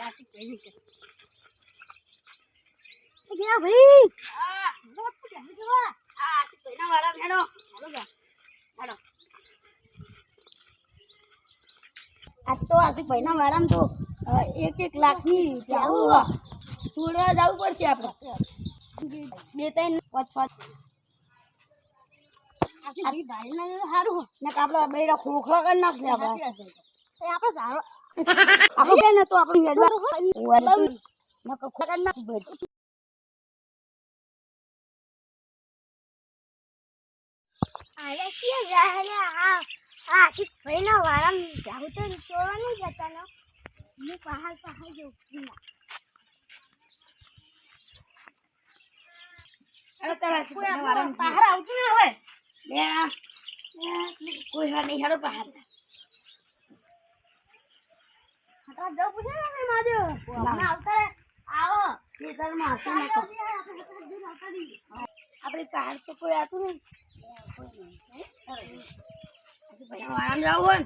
આશિક ભાઈ કે ગયા ભાઈ હા રોટ કે જોવા આશિક ભાઈના વાળા મેડો હાલો જા હાલો આ તો આશિક ભાઈના વાળામાં તો 1 લાખની જાવું છોડવા જવું પડશે આપણે 2-3 5 આશિક ભાઈ ને સારું ને આપડા બેડા ખોખલા કરી નાખશે આપણે સારો આપણે ને તો આપણે હેડવા ના ખોખલા કરી નાખશે ભાઈ આલે કે જાહલે આશિક ભાઈના વાળામાં જાવું તો ચોરવા નહીં જતા ને હું પહાડ જઉં અરે તારા કોઈ વાળામાં પહાડ આવતું ના હોય કોઈ હા નહીં હેડો પહાડ હટા જાવ પૂછે ને માજો આપણે આવતા આવો ખેતરમાં આવતો ન આપણે પહાડ તો કોઈ આતું નહીં વાળામાં જાવું હોય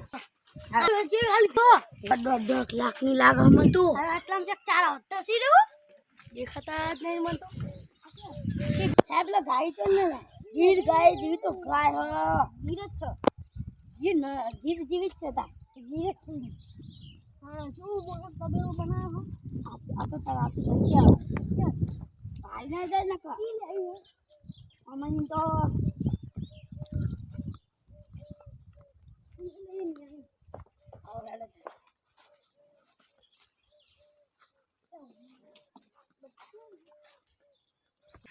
1.5 લાખની લાગે મને તો આટલામાં ચેક 4 આવતા સી દેવું દેખાતા જ નહીં મને તો પેલા ગાય તો ને ગીર ગાય જેવી તો ગાય ગીર જ છે ગીર જેવી જ છે તા ગીર જ છે હા શું બોલો તબેલો બનાવો આ તો તારા આસી ભાઈ ના જાય ને કા અમન તો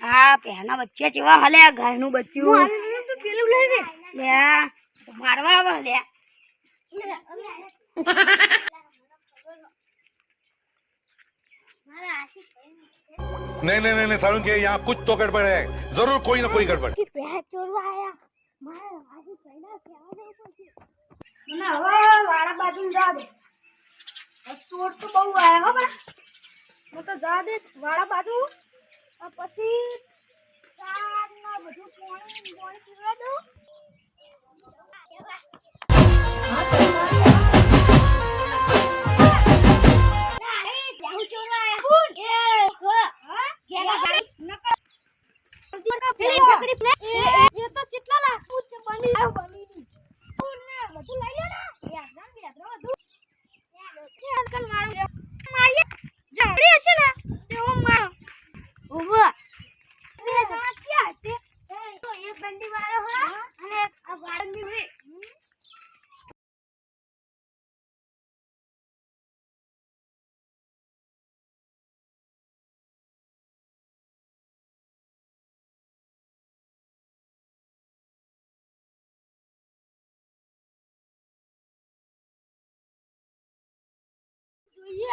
હા પહેના બચ્ચા જેવા હલે આ ગાયનું બચ્ચું પેલું લઈ લે મારવા આવે લે नहीं नहीं नहीं सारुण के यहाँ कुछ तो गड़बड़ है जरूर कोई ना कोई गड़बड़ चोरवा आया मारे आशिक पहला क्या दे પછી મને હવે વાળા બાજુ જા દે ચોર તો બહુ આયા હો બરા હું તો જા દે વાળા બાજુ પછી ચાર ના બધું પાણી પીવા દઉં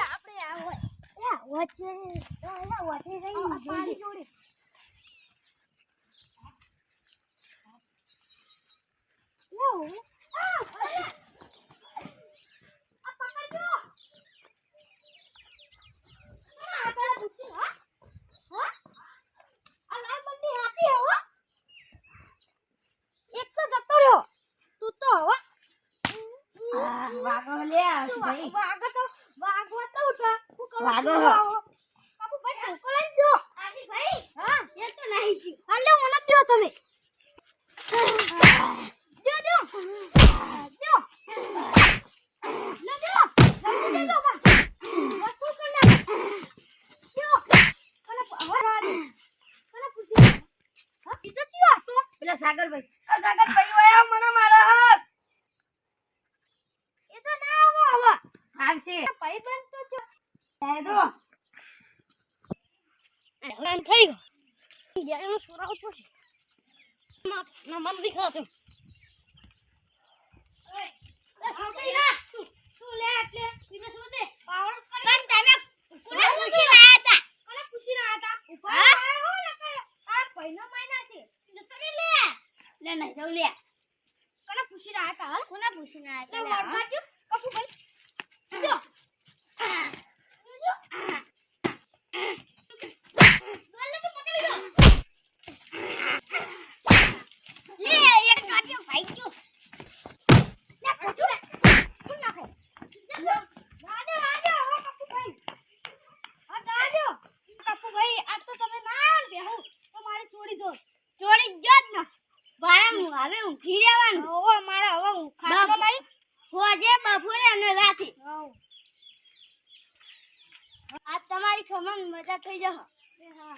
આપણે આ વચ્ચે વચ્ચે પાણી જોડે સાગરભાઈ ઓયા મને મારા હાથ એ તો ના આવો આવશે ભાઈ બંધ તો છે દો એલાન થઈ ગયો યાર સુરાવ પડશે ના મન દેખાતો ઓય લે છોડી ના તું લે એટલે બીજે શું દે પાવર પણ તમે કોને પૂછી રહ્યા હતા ઉપર આયો હો ને આ ભાઈનો માયના છે જતો રે લે નહીં જાવ લે કોને પૂછી રહ્યા હતા કોને પૂછી રહ્યા હતા લે વળગાડજો કપુ ભાઈ જો બોલે તો પકડી લો લે એક કાટ્યો ભાઈ જો લે પકડો કોણ નાખે રાજો રાજો હો કપુ ભાઈ આજ તો તમે ના બેહો તો મારે છોડી દો છોડી જ ને ભાઈ હું હવે ઊંઘી રહેવાનું ઓવો મારે હવે હું ખાટલો લઈ હોજે બપોરે અને રાતે આજ તમારી ખમણ મજા થઈ જશે હા